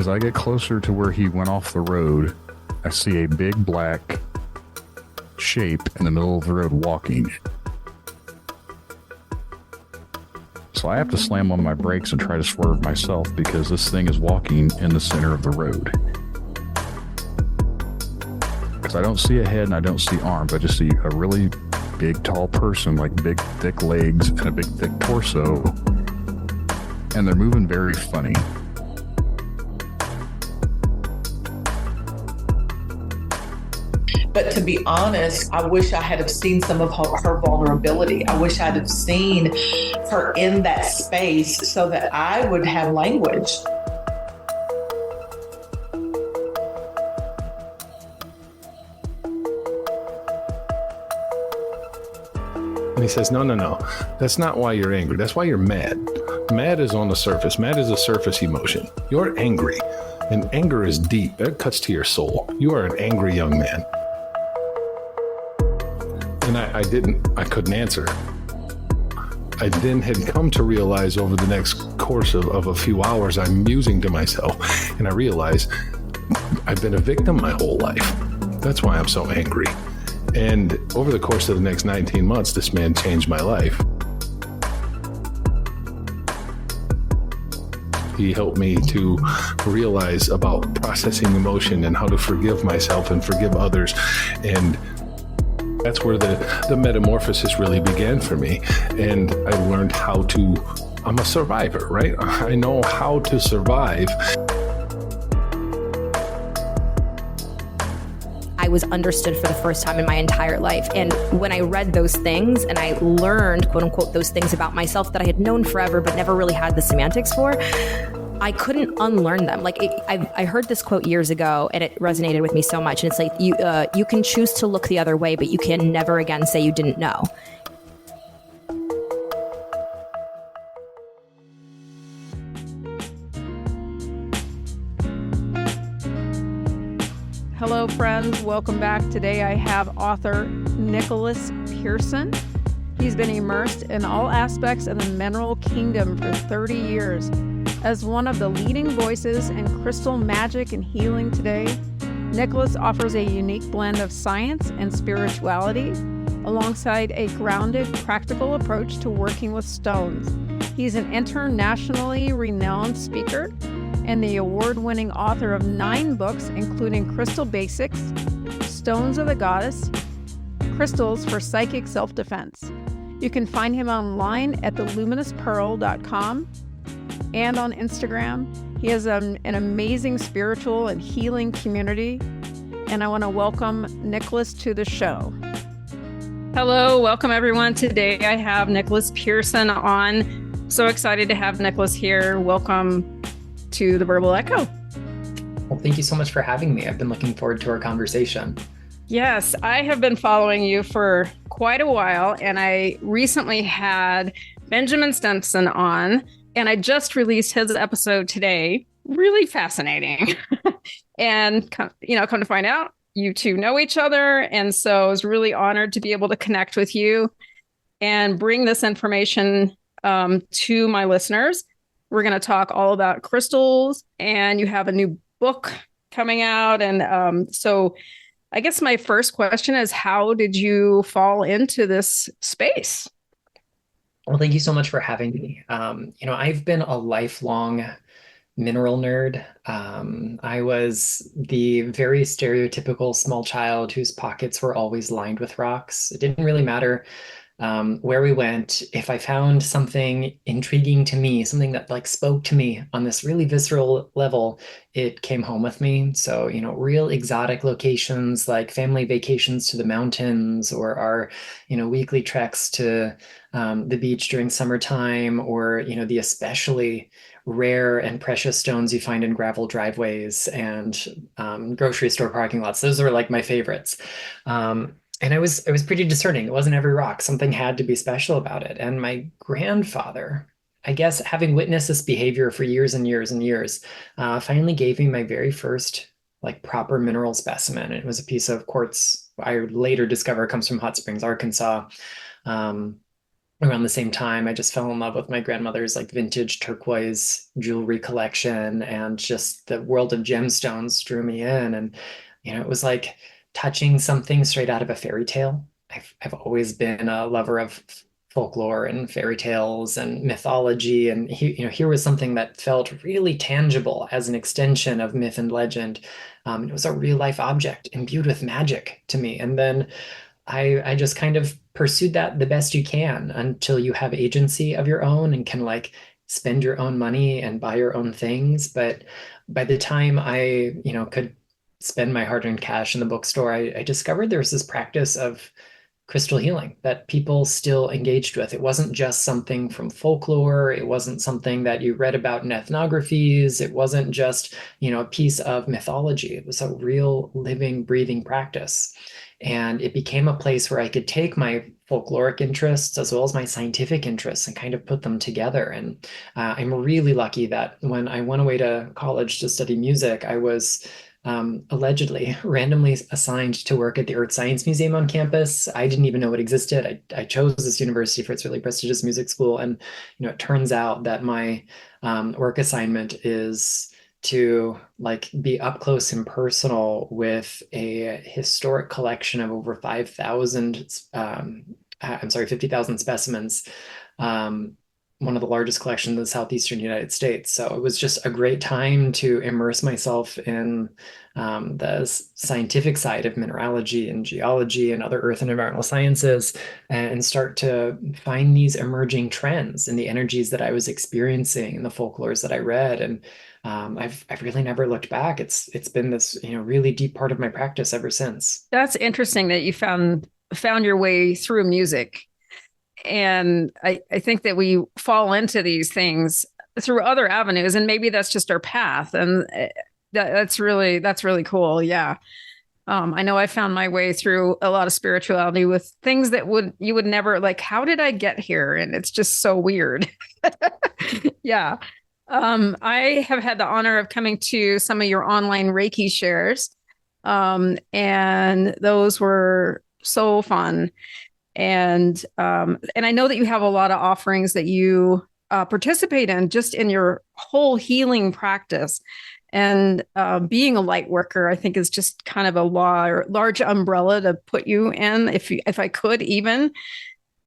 as I get closer to where he went off the road, I see a big black shape in the middle of the road walking. So I have to slam on my brakes and try to swerve myself because this thing is walking in the center of the road. Because I don't see a head and I don't see arms. I just see a really big, tall person, like big, thick legs and a big, thick torso. And they're moving very funny. But to be honest, I wish I had have seen some of her vulnerability. I wish I'd have seen her in that space so that I would have language. And he says, no. That's not why you're angry. That's why you're mad. Mad is on the surface. Mad is a surface emotion. You're angry. And anger is deep. That cuts to your soul. You are an angry young man. And I couldn't answer. I then had come to realize over the next course of a few hours, I'm musing to myself, and I realize I've been a victim my whole life. That's why I'm so angry. And over the course of the next 19 months, this man changed my life. He helped me to realize about processing emotion and how to forgive myself and forgive others. And that's where the metamorphosis really began for me. And I learned I'm a survivor, right? I know how to survive. I was understood for the first time in my entire life. And when I read those things and I learned, quote unquote, those things about myself that I had known forever, but never really had the semantics for, I couldn't unlearn them. Like I heard this quote years ago and it resonated with me so much. And it's like, you can choose to look the other way, but you can never again say you didn't know. Hello, friends. Welcome back. Today I have author Nicholas Pearson. He's been immersed in all aspects of the mineral kingdom for 30 years. As one of the leading voices in crystal magic and healing today, Nicholas offers a unique blend of science and spirituality, alongside a grounded, practical approach to working with stones. He's an internationally renowned speaker and the award-winning author of 9 books, including Crystal Basics, Stones of the Goddess, Crystals for Psychic Self-Defense. You can find him online at theluminouspearl.com and on Instagram. He has an amazing spiritual and healing community, and I want to welcome Nicholas to the show. Hello, welcome everyone. Today I have Nicholas Pearson on. So excited to have Nicholas here. Welcome to the Verbal Echo. Well, thank you so much for having me. I've been looking forward to our conversation. Yes, I have been following you for quite a while, and I recently had Benjamin Stimson on, and I just released his episode today. Really fascinating. And, come to find out, you two know each other. And so I was really honored to be able to connect with you and bring this information to my listeners. We're going to talk all about crystals, and you have a new book coming out. And so I guess my first question is, how did you fall into this space? Well, thank you so much for having me. I've been a lifelong mineral nerd. I was the very stereotypical small child whose pockets were always lined with rocks. It didn't really matter where we went. If I found something intriguing to me, something that spoke to me on this really visceral level, it came home with me. So, real exotic locations like family vacations to the mountains, or our, weekly treks to the beach during summertime, or, the especially rare and precious stones you find in gravel driveways and grocery store parking lots. Those are like my favorites. And I was pretty discerning. It wasn't every rock. Something had to be special about it. And my grandfather, I guess, having witnessed this behavior for years and years and years, finally gave me my very first proper mineral specimen. It was a piece of quartz I later discover comes from Hot Springs, Arkansas. around the same time, I just fell in love with my grandmother's like vintage turquoise jewelry collection, and just the world of gemstones drew me in. And, it was like touching something straight out of a fairy tale. I've always been a lover of folklore and fairy tales and mythology. And here was something that felt really tangible as an extension of myth and legend. It was a real life object imbued with magic to me. And then I just kind of pursued that the best you can until you have agency of your own and can like spend your own money and buy your own things. But by the time I, could spend my hard-earned cash in the bookstore, I discovered there was this practice of crystal healing that people still engaged with. It wasn't just something from folklore. It wasn't something that you read about in ethnographies. It wasn't just, a piece of mythology. It was a real living, breathing practice. And it became a place where I could take my folkloric interests as well as my scientific interests and kind of put them together. And I'm really lucky that when I went away to college to study music, I was allegedly randomly assigned to work at the Earth Science Museum on campus. I didn't even know it existed. I chose this university for its really prestigious music school. And, it turns out that my work assignment is to like be up close and personal with a historic collection of over 50,000 specimens. One of the largest collections in the southeastern United States. So it was just a great time to immerse myself in the scientific side of mineralogy and geology and other earth and environmental sciences, and start to find these emerging trends in the energies that I was experiencing and the folklores that I read. And I've really never looked back. It's been this really deep part of my practice ever since. That's interesting that you found your way through music. And I think that we fall into these things through other avenues, and maybe that's just our path. And that's really cool. Yeah. I know I found my way through a lot of spirituality with things that you would never like, how did I get here? And it's just so weird. Yeah. I have had the honor of coming to some of your online Reiki shares. And those were so fun. And I know that you have a lot of offerings that you participate in just in your whole healing practice. And being a light worker, I think, is just kind of a large umbrella to put you in, if I could even.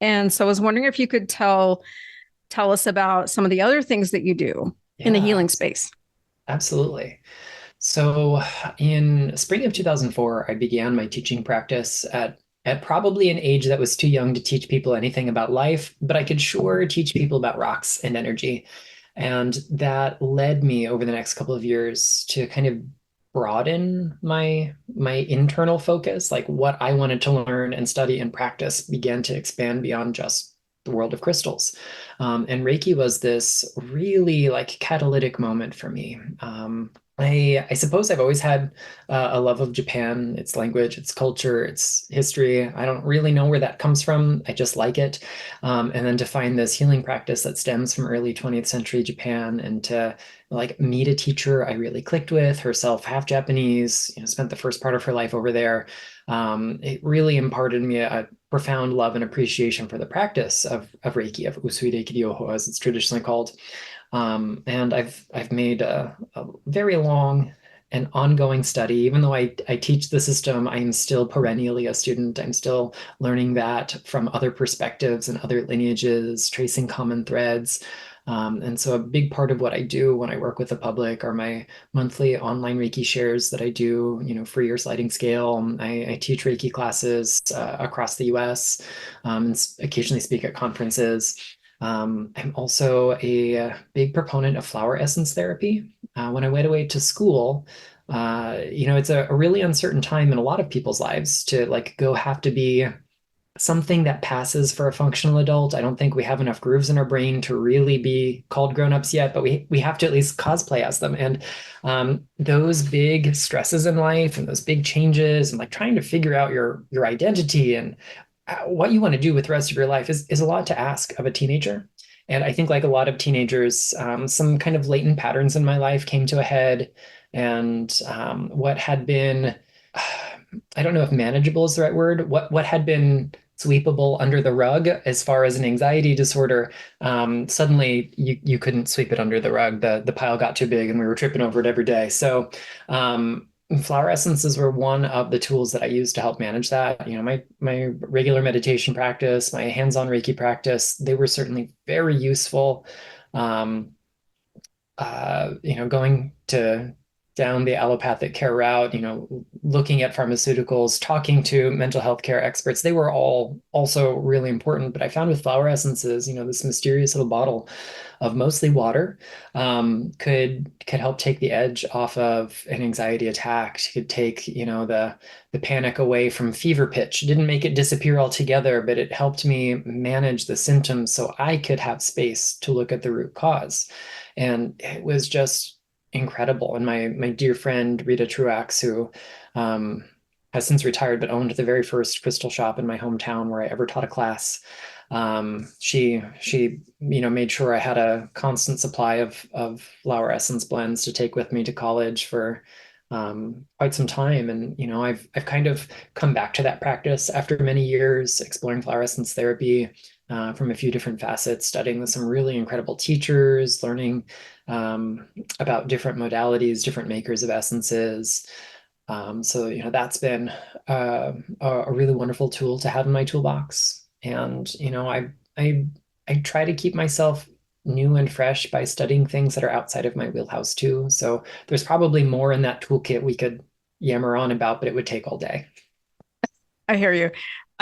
And so I was wondering if you could tell us about some of the other things that you do in the healing space. Absolutely. So in spring of 2004, I began my teaching practice at probably an age that was too young to teach people anything about life, but I could sure teach people about rocks and energy. And that led me over the next couple of years to kind of broaden my internal focus, like what I wanted to learn and study and practice began to expand beyond just the world of crystals. And Reiki was this really like catalytic moment for me. I suppose I've always had a love of Japan, its language, its culture, its history. I don't really know where that comes from. I just like it. And then to find this healing practice that stems from early 20th century Japan, and to like meet a teacher I really clicked with, herself half Japanese, spent the first part of her life over there. It really imparted me a profound love and appreciation for the practice of Reiki, of Usui Reiki Ryoho, as it's traditionally called. And I've made a very long and ongoing study. Even though I teach the system, I'm still perennially a student. I'm still learning that from other perspectives and other lineages, tracing common threads. And so a big part of what I do when I work with the public are my monthly online Reiki shares that I do, free or sliding scale. I teach Reiki classes across the US, and occasionally speak at conferences. I'm also a big proponent of flower essence therapy. When I went away to school, it's a really uncertain time in a lot of people's lives to have to be something that passes for a functional adult. I don't think we have enough grooves in our brain to really be called grown-ups yet, but we have to at least cosplay as them. And those big stresses in life and those big changes and trying to figure out your identity and what you want to do with the rest of your life is a lot to ask of a teenager. And I think like a lot of teenagers, some kind of latent patterns in my life came to a head. And what had been, I don't know if manageable is the right word, what had been sweepable under the rug as far as an anxiety disorder. Suddenly you couldn't sweep it under the rug. The pile got too big and we were tripping over it every day. So flower essences were one of the tools that I used to help manage that. My regular meditation practice, my hands-on Reiki practice, they were certainly very useful. Going down the allopathic care route, looking at pharmaceuticals, talking to mental health care experts, they were all also really important. But I found with flower essences, this mysterious little bottle of mostly water could help take the edge off of an anxiety attack. Could take, the panic away from fever pitch. It didn't make it disappear altogether, but it helped me manage the symptoms so I could have space to look at the root cause. And it was just incredible. And my dear friend Rita Truax, who has since retired but owned the very first crystal shop in my hometown where I ever taught a class, she made sure I had a constant supply of flower essence blends to take with me to college for quite some time. And I've kind of come back to that practice after many years exploring flower essence therapy from a few different facets, studying with some really incredible teachers, learning about different modalities, different makers of essences. So that's been a really wonderful tool to have in my toolbox. And I try to keep myself new and fresh by studying things that are outside of my wheelhouse too. So there's probably more in that toolkit we could yammer on about, but it would take all day. I hear you.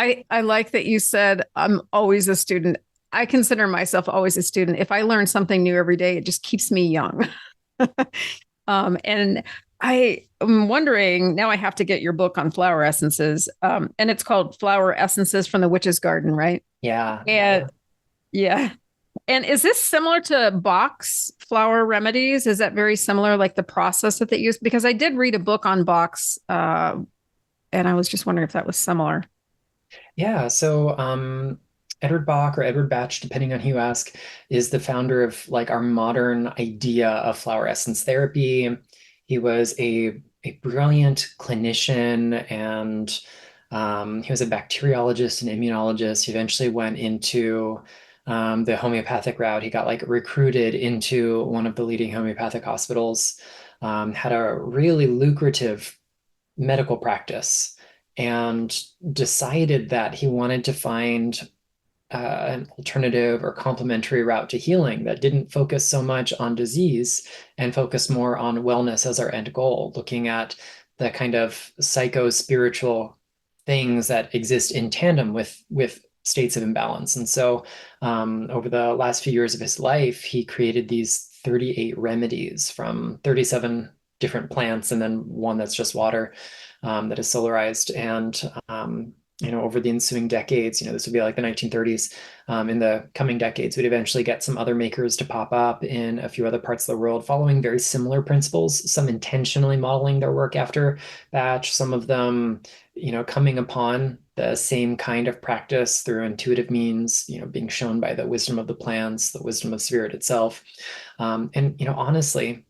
I like that you said I'm always a student. I consider myself always a student. If I learn something new every day, it just keeps me young. And I am wondering, now I have to get your book on flower essences. And it's called Flower Essences from the Witch's Garden, right? Yeah. And yeah. And is this similar to Bach's flower remedies? Is that very similar, like the process that they use? Because I did read a book on Bach's, and I was just wondering if that was similar. Yeah. So Edward Bach, or Edward Bach, depending on who you ask, is the founder of like our modern idea of flower essence therapy. He was a brilliant clinician, and he was a bacteriologist and immunologist. He eventually went into the homeopathic route. He got like recruited into one of the leading homeopathic hospitals, had a really lucrative medical practice, and decided that he wanted to find an alternative or complementary route to healing that didn't focus so much on disease and focus more on wellness as our end goal, looking at the kind of psycho-spiritual things that exist in tandem with states of imbalance. And so over the last few years of his life, he created these 38 remedies from 37 different plants, and then one that's just water that is solarized. And over the ensuing decades, this would be like the 1930s. In the coming decades, we'd eventually get some other makers to pop up in a few other parts of the world, following very similar principles, some intentionally modeling their work after Bach, some of them, coming upon the same kind of practice through intuitive means, being shown by the wisdom of the plants, the wisdom of spirit itself. And honestly,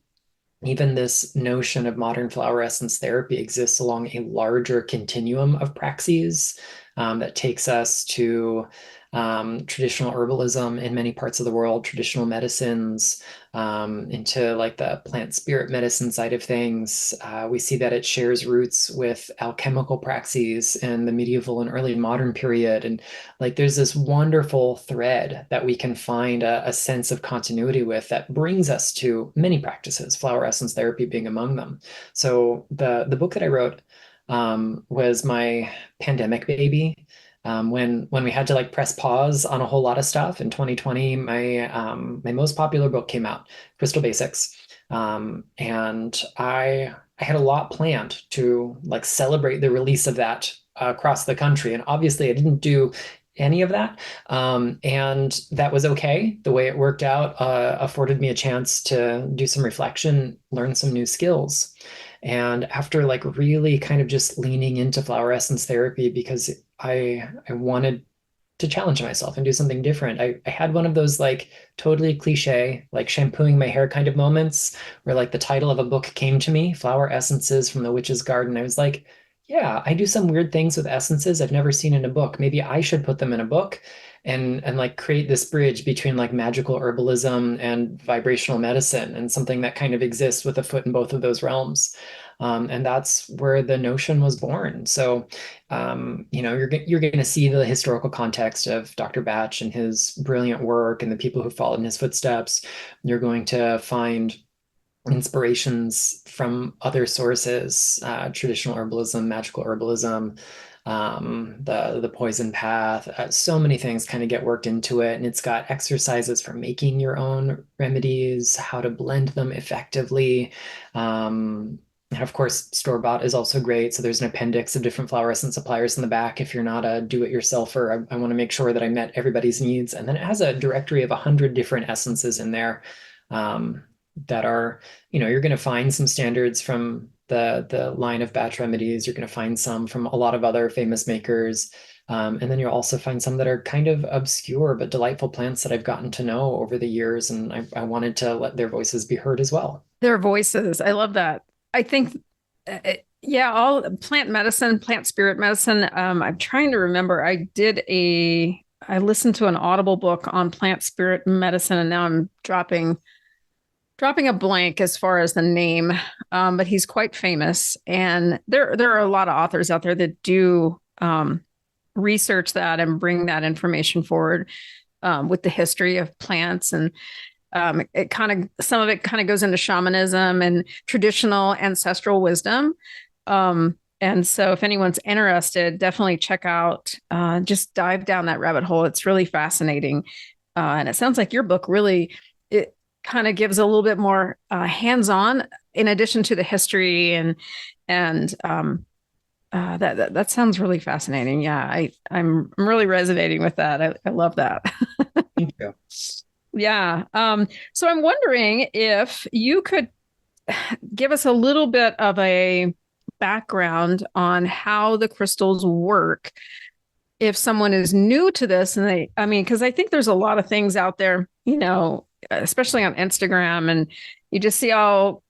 even this notion of modern flower essence therapy exists along a larger continuum of praxis that takes us to traditional herbalism in many parts of the world, traditional medicines, into like the plant spirit medicine side of things. We see that it shares roots with alchemical praxis in the medieval and early modern period. And like there's this wonderful thread that we can find a sense of continuity with that brings us to many practices, flower essence therapy being among them. So the book that I wrote was my pandemic baby. When we had to like press pause on a whole lot of stuff in 2020, my most popular book came out, Crystal Basics, and I had a lot planned to like celebrate the release of that across the country, and obviously I didn't do any of that, and that was okay. The way it worked out afforded me a chance to do some reflection, learn some new skills. And after like really kind of just leaning into flower essence therapy because I wanted to challenge myself and do something different. I had one of those like totally cliche, like shampooing my hair kind of moments where like the title of a book came to me, Flower Essences from the Witch's Garden. I was like, Yeah, I do some weird things with essences I've never seen in a book. Maybe I should put them in a book and like create this bridge between like magical herbalism and vibrational medicine and something that kind of exists with a foot in both of those realms. And that's where the notion was born. So, you're going to see the historical context of Dr. Batch and his brilliant work and the people who followed in his footsteps. You're going to find inspirations from other sources, traditional herbalism, magical herbalism, the poison path. So many things kind of get worked into it, and it's got exercises for making your own remedies, how to blend them effectively. And of course, store-bought is also great. So there's an appendix of different flower essence suppliers in the back. If you're not a do-it-yourselfer, I want to make sure that I met everybody's needs. And then it has a directory of 100 different essences in there. That are, you're going to find some standards from the line of Batch remedies. You're going to find some from a lot of other famous makers. And then you'll also find some that are kind of obscure but delightful plants that I've gotten to know over the years. And I wanted to let their voices be heard as well. Their voices. I love that. I think, all plant medicine, plant spirit medicine. I'm trying to remember. I listened to an Audible book on plant spirit medicine, and now I'm dropping a blank as far as the name, but he's quite famous. And there are a lot of authors out there that do research that and bring that information forward with the history of plants. And some of it kind of goes into shamanism and traditional ancestral wisdom. And so if anyone's interested, definitely check out, just dive down that rabbit hole. It's really fascinating. And it sounds like your book really, it kind of gives a little bit more hands-on in addition to the history and that sounds really fascinating. Yeah, I'm really resonating with that. I love that. Thank you. Yeah. So I'm wondering if you could give us a little bit of a background on how the crystals work if someone is new to this. And because I think there's a lot of things out there, especially on Instagram, and you just see all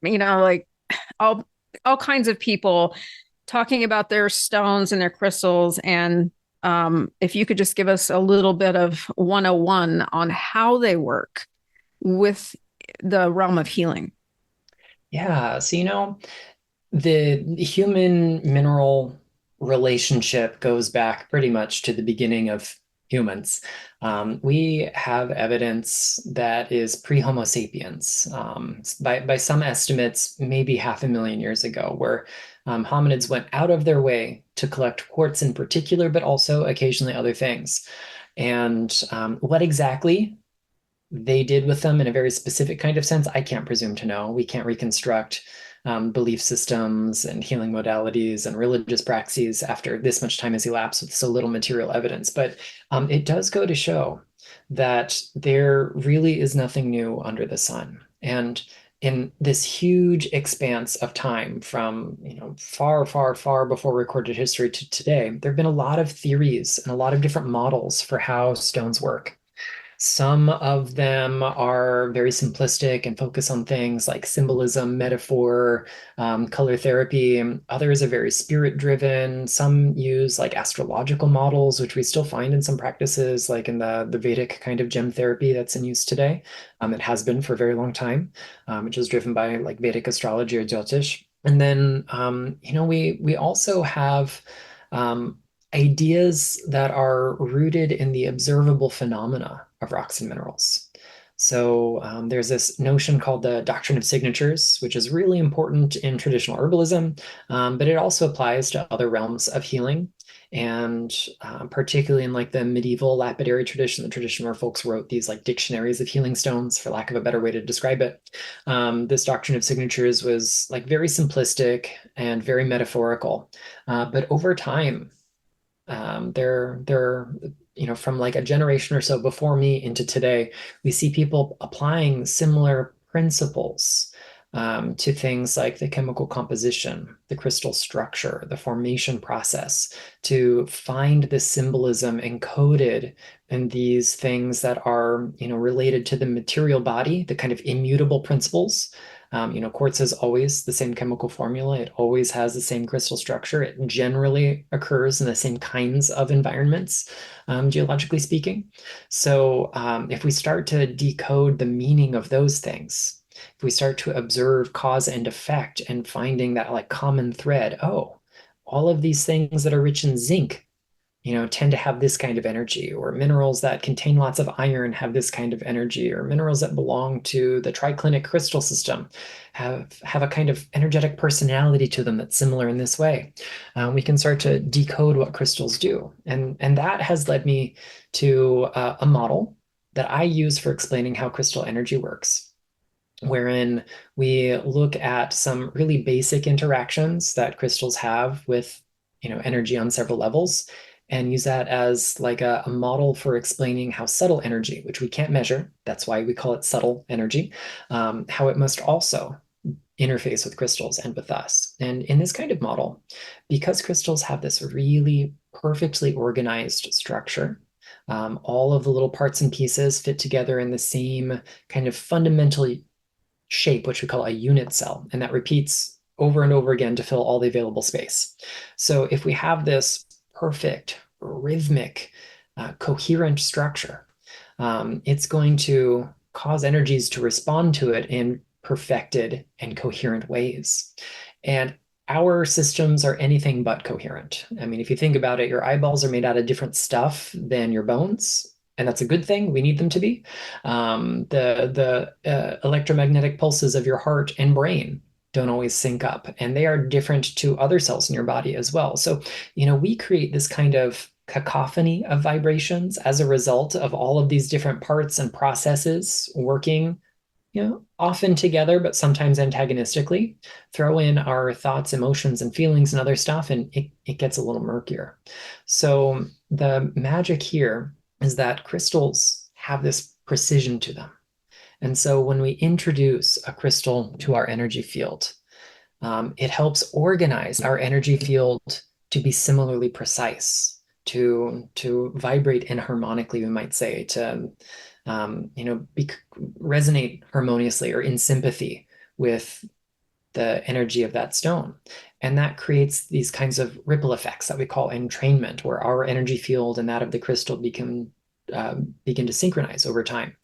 kinds of people talking about their stones and their crystals. And if you could just give us a little bit of 101 on how they work with the realm of healing. Yeah. So, the human mineral relationship goes back pretty much to the beginning of humans. We have evidence that is pre-Homo sapiens, by some estimates, maybe 500,000 years ago, where hominids went out of their way to collect quartz in particular, but also occasionally other things. And what exactly they did with them in a very specific kind of sense, I can't presume to know. We can't reconstruct belief systems and healing modalities and religious praxis after this much time has elapsed with so little material evidence. But it does go to show that there really is nothing new under the sun. And in this huge expanse of time from far, far, far before recorded history to today, there have been a lot of theories and a lot of different models for how stones work. Some of them are very simplistic and focus on things like symbolism, metaphor, color therapy. Others are very spirit-driven. Some use like astrological models, which we still find in some practices, like in the Vedic kind of gem therapy that's in use today. It has been for a very long time, which is driven by like Vedic astrology or Jyotish. And then, we also have ideas that are rooted in the observable phenomena of rocks and minerals. So there's this notion called the doctrine of signatures, which is really important in traditional herbalism, but it also applies to other realms of healing. And particularly in like the medieval lapidary tradition, the tradition where folks wrote these like dictionaries of healing stones, for lack of a better way to describe it. This doctrine of signatures was like very simplistic and very metaphorical. But over time, from like a generation or so before me into today, we see people applying similar principles to things like the chemical composition, the crystal structure, the formation process, to find the symbolism encoded and these things that are, related to the material body, the kind of immutable principles. Quartz is always the same chemical formula. It always has the same crystal structure. It generally occurs in the same kinds of environments, geologically speaking. So if we start to decode the meaning of those things, if we start to observe cause and effect and finding that like common thread, all of these things that are rich in zinc tend to have this kind of energy, or minerals that contain lots of iron have this kind of energy, or minerals that belong to the triclinic crystal system have a kind of energetic personality to them that's similar in this way. We can start to decode what crystals do. And that has led me to a model that I use for explaining how crystal energy works, wherein we look at some really basic interactions that crystals have with energy on several levels, and use that as like a model for explaining how subtle energy, which we can't measure, that's why we call it subtle energy, how it must also interface with crystals and with us. And in this kind of model, because crystals have this really perfectly organized structure, all of the little parts and pieces fit together in the same kind of fundamental shape, which we call a unit cell, and that repeats over and over again to fill all the available space. So if we have this perfect, rhythmic, coherent structure, it's going to cause energies to respond to it in perfected and coherent ways. And our systems are anything but coherent. I mean, if you think about it, your eyeballs are made out of different stuff than your bones, and that's a good thing. We need them to be. The electromagnetic pulses of your heart and brain don't always sync up, and they are different to other cells in your body as well. So, we create this kind of cacophony of vibrations as a result of all of these different parts and processes working, often together, but sometimes antagonistically. Throw in our thoughts, emotions, and feelings and other stuff, and it gets a little murkier. So the magic here is that crystals have this precision to them. And so when we introduce a crystal to our energy field, it helps organize our energy field to be similarly precise, to vibrate inharmonically, we might say, to resonate harmoniously or in sympathy with the energy of that stone. And that creates these kinds of ripple effects that we call entrainment, where our energy field and that of the crystal begin to synchronize over time.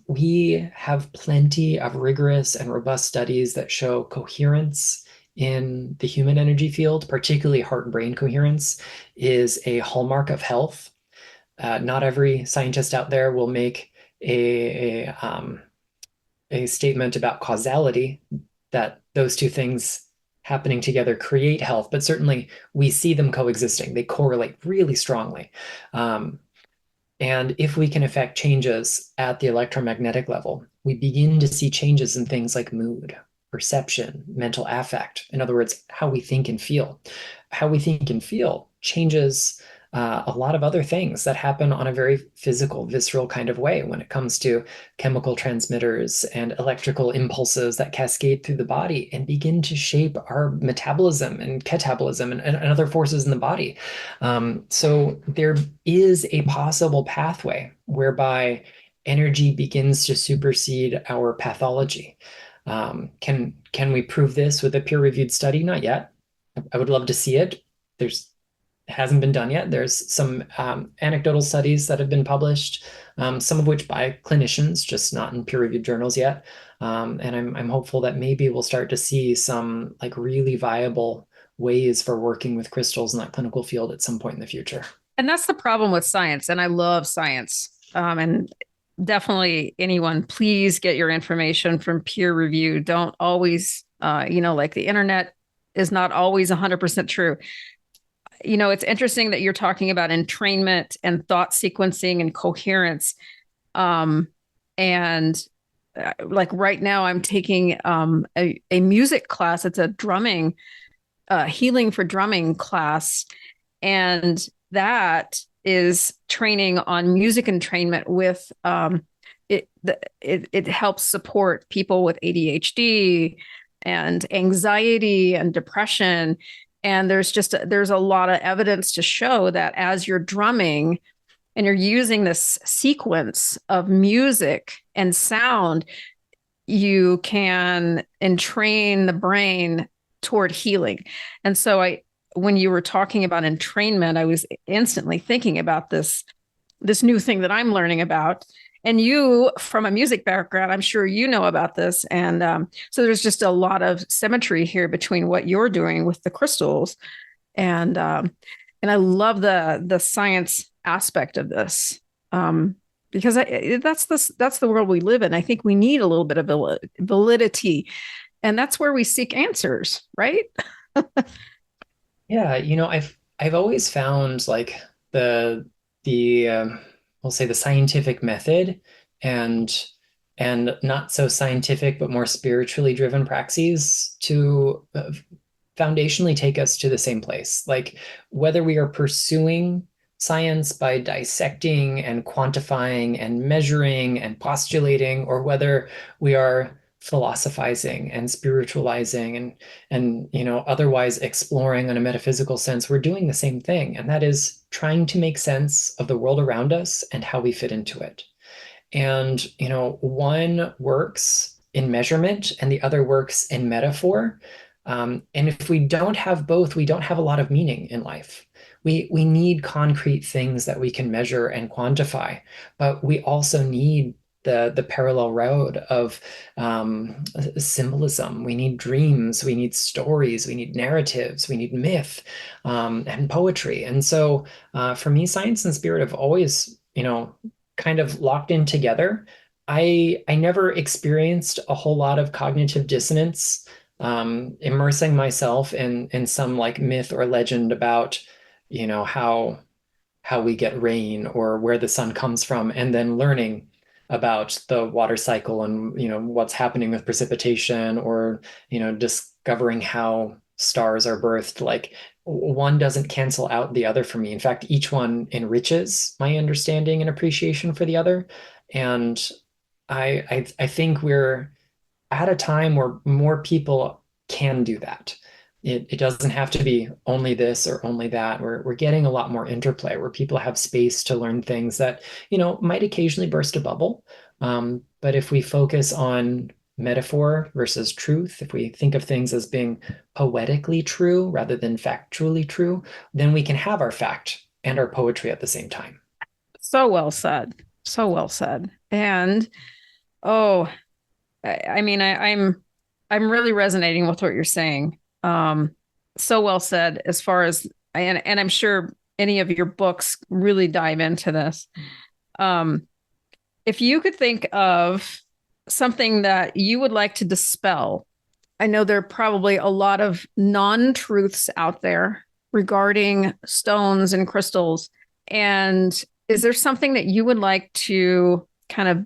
We have plenty of rigorous and robust studies that show coherence in the human energy field, particularly heart-brain coherence, is a hallmark of health. Not every scientist out there will make a statement about causality, that those two things happening together create health, but certainly we see them coexisting. They correlate really strongly. And if we can affect changes at the electromagnetic level, we begin to see changes in things like mood, perception, mental affect. In other words, how we think and feel. How we think and feel changes a lot of other things that happen on a very physical, visceral kind of way when it comes to chemical transmitters and electrical impulses that cascade through the body and begin to shape our metabolism and catabolism and other forces in the body. So there is a possible pathway whereby energy begins to supersede our pathology. Can we prove this with a peer-reviewed study? Not yet. I would love to see it. It hasn't been done yet. There's some anecdotal studies that have been published, some of which by clinicians, just not in peer-reviewed journals yet. And I'm hopeful that maybe we'll start to see some like really viable ways for working with crystals in that clinical field at some point in the future. And that's the problem with science. And I love science. And definitely anyone, please get your information from peer review. Don't always, like the internet is not always 100% true. It's interesting that you're talking about entrainment and thought sequencing and coherence. Like right now I'm taking a music class. It's a drumming, healing for drumming class. And that is training on music entrainment with it helps support people with ADHD and anxiety and depression. And there's a lot of evidence to show that as you're drumming, and you're using this sequence of music and sound, you can entrain the brain toward healing. And so when you were talking about entrainment, I was instantly thinking about this new thing that I'm learning about. And you, from a music background, I'm sure you know about this. And so there's just a lot of symmetry here between what you're doing with the crystals, and I love the science aspect of this, because that's the world we live in. I think we need a little bit of validity, and that's where we seek answers, right? Yeah, I've always found like the we'll say the scientific method and not so scientific but more spiritually driven praxis to foundationally take us to the same place. Like whether we are pursuing science by dissecting and quantifying and measuring and postulating, or whether we are philosophizing and spiritualizing and otherwise exploring in a metaphysical sense, we're doing the same thing, and that is trying to make sense of the world around us and how we fit into it. And one works in measurement and the other works in metaphor. And if we don't have both, we don't have a lot of meaning in life. We need concrete things that we can measure and quantify, but we also need the parallel road of symbolism. We need dreams, we need stories, we need narratives, we need myth, and poetry. And so for me, science and spirit have always, kind of locked in together. I never experienced a whole lot of cognitive dissonance immersing myself in some like myth or legend about, how we get rain or where the sun comes from, and then learning about the water cycle and what's happening with precipitation, or discovering how stars are birthed. Like one doesn't cancel out the other for me. In fact, each one enriches my understanding and appreciation for the other. And I think we're at a time where more people can do that. It doesn't have to be only this or only that. We're getting a lot more interplay where people have space to learn things that, might occasionally burst a bubble. But if we focus on metaphor versus truth, if we think of things as being poetically true rather than factually true, then we can have our fact and our poetry at the same time. So well said. So well said. And, I'm really resonating with what you're saying. So well said, as far as, and I'm sure any of your books really dive into this. If you could think of something that you would like to dispel, I know there are probably a lot of non-truths out there regarding stones and crystals. And is there something that you would like to kind of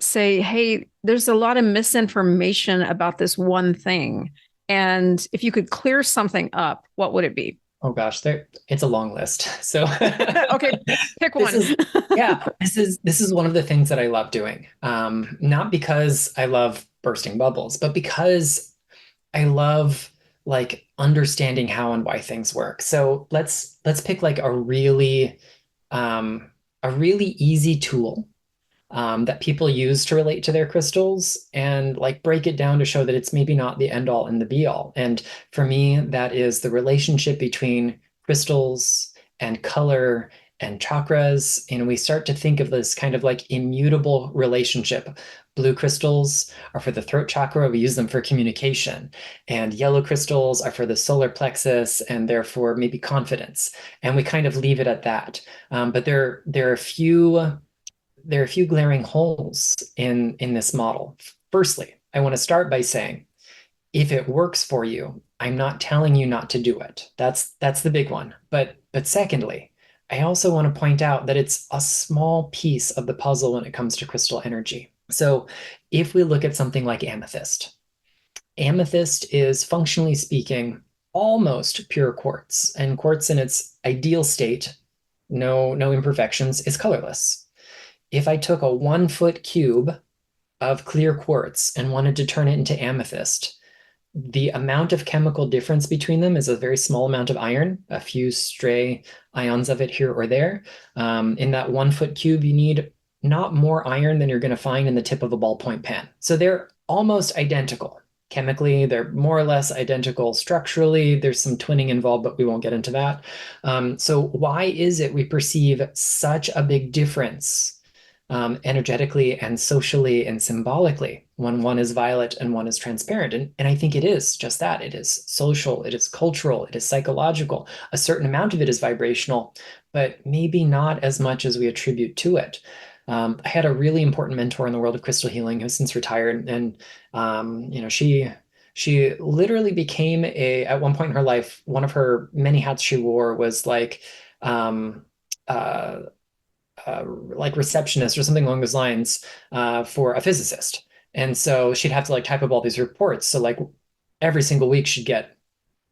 say, hey, there's a lot of misinformation about this one thing, and if you could clear something up, what would it be? Oh gosh, it's a long list. So okay, pick one. This is one of the things that I love doing. Not because I love bursting bubbles, but because I love like understanding how and why things work. So let's pick like a really easy tool that people use to relate to their crystals, and like break it down to show that it's maybe not the end all and the be all. And for me, that is the relationship between crystals and color and chakras. And we start to think of this kind of like immutable relationship. Blue crystals are for the throat chakra. We use them for communication. And yellow crystals are for the solar plexus and therefore maybe confidence. And we kind of leave it at that. But there are a few glaring holes in this model. Firstly, I want to start by saying, if it works for you, I'm not telling you not to do it. That's the big one. But secondly, I also want to point out that it's a small piece of the puzzle when it comes to crystal energy. So if we look at something like amethyst is, functionally speaking, almost pure quartz. And quartz in its ideal state, no imperfections, is colorless. If I took a 1 foot cube of clear quartz and wanted to turn it into amethyst, the amount of chemical difference between them is a very small amount of iron, a few stray ions of it here or there. In that 1 foot cube, you need not more iron than you're going to find in the tip of a ballpoint pen. So they're almost identical. Chemically, they're more or less identical. Structurally, there's some twinning involved, but we won't get into that. So why is it we perceive such a big difference energetically and socially and symbolically when one is violet and one is transparent? And I think it is just that. It is social, it is cultural, it is psychological. A certain amount of it is vibrational, but maybe not as much as we attribute to it. I had a really important mentor in the world of crystal healing who's since retired, and she literally became at one point in her life, one of her many hats she wore was like receptionist or something along those lines for a physicist. And so she'd have to like type up all these reports. So like every single week she'd get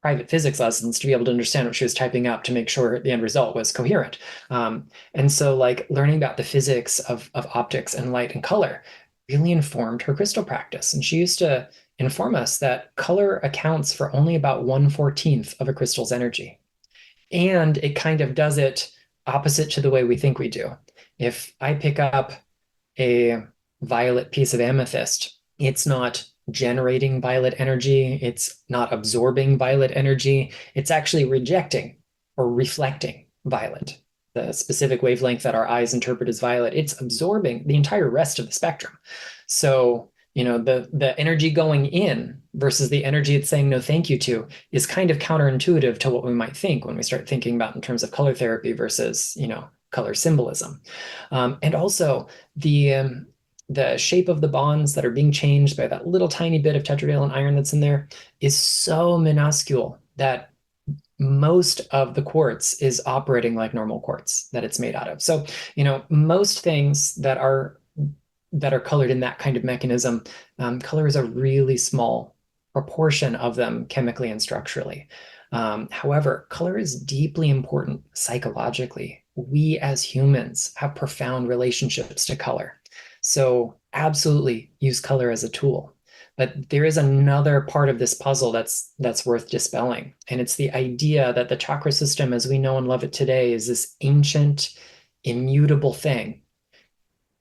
private physics lessons to be able to understand what she was typing up to make sure the end result was coherent. And so like learning about the physics of optics and light and color really informed her crystal practice. And she used to inform us that color accounts for only about 1/14 of a crystal's energy. And it kind of does it opposite to the way we think we do. If I pick up a violet piece of amethyst, it's not generating violet energy, it's not absorbing violet energy, it's actually rejecting or reflecting violet, the specific wavelength that our eyes interpret as violet. It's absorbing the entire rest of the spectrum. So, the energy going in versus the energy it's saying no thank you to is kind of counterintuitive to what we might think when we start thinking about in terms of color therapy versus, color symbolism. And also the shape of the bonds that are being changed by that little tiny bit of tetravalent iron that's in there is so minuscule that most of the quartz is operating like normal quartz that it's made out of. So, most things that are colored in that kind of mechanism, color is a really small proportion of them chemically and structurally. However, color is deeply important psychologically. We as humans have profound relationships to color. So absolutely use color as a tool. But there is another part of this puzzle that's worth dispelling. And it's the idea that the chakra system as we know and love it today is this ancient, immutable thing.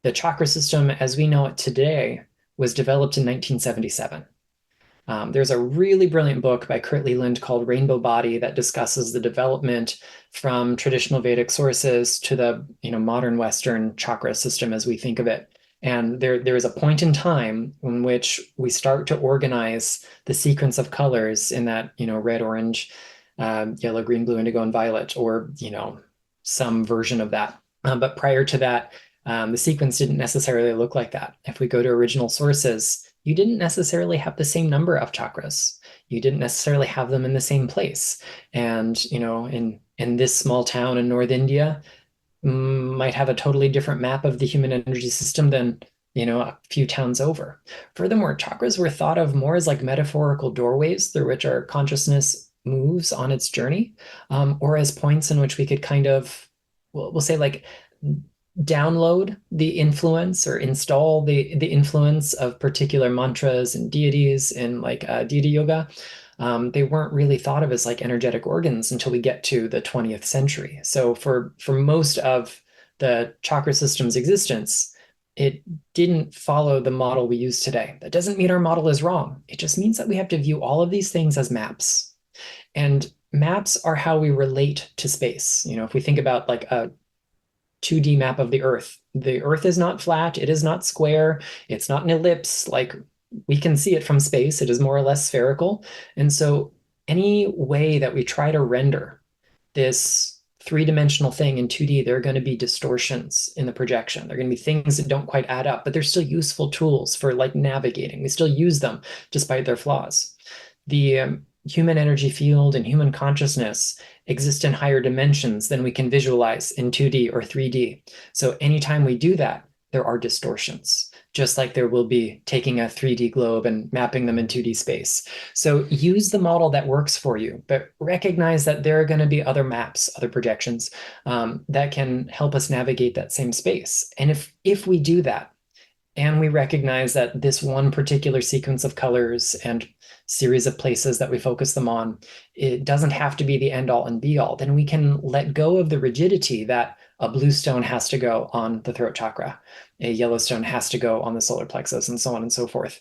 The chakra system as we know it today was developed in 1977. There's a really brilliant book by Kurt Leland called Rainbow Body that discusses the development from traditional Vedic sources to the modern Western chakra system as we think of it. And there is a point in time in which we start to organize the sequence of colors in that red, orange, yellow, green, blue, indigo, and violet, or some version of that. But prior to that, the sequence didn't necessarily look like that. If we go to original sources, you didn't necessarily have the same number of chakras. You didn't necessarily have them in the same place. And, in this small town in North India, might have a totally different map of the human energy system than, a few towns over. Furthermore, chakras were thought of more as like metaphorical doorways through which our consciousness moves on its journey, or as points in which we could kind of, we'll say like, download the influence or install the influence of particular mantras and deities in like deity yoga. They weren't really thought of as like energetic organs until we get to the 20th century. So for most of the chakra system's existence, it didn't follow the model we use today. That doesn't mean our model is wrong. It just means that we have to view all of these things as maps. And maps are how we relate to space. If we think about like a 2D map of the Earth is not flat, it is not square, it's not an ellipse, like we can see it from space, it is more or less spherical. And so any way that we try to render this three-dimensional thing in 2D, there are going to be distortions in the projection. There are going to be things that don't quite add up, but they're still useful tools for like navigating. We still use them despite their flaws. The human energy field and human consciousness exist in higher dimensions than we can visualize in 2D or 3D. So anytime we do that, there are distortions, just like there will be taking a 3D globe and mapping them in 2D space. So use the model that works for you, but recognize that there are going to be other maps, other projections that can help us navigate that same space. And if we do that, And we recognize that this one particular sequence of colors and series of places that we focus them on, it doesn't have to be the end all and be all. Then we can let go of the rigidity that a blue stone has to go on the throat chakra, a yellow stone has to go on the solar plexus, and so on and so forth.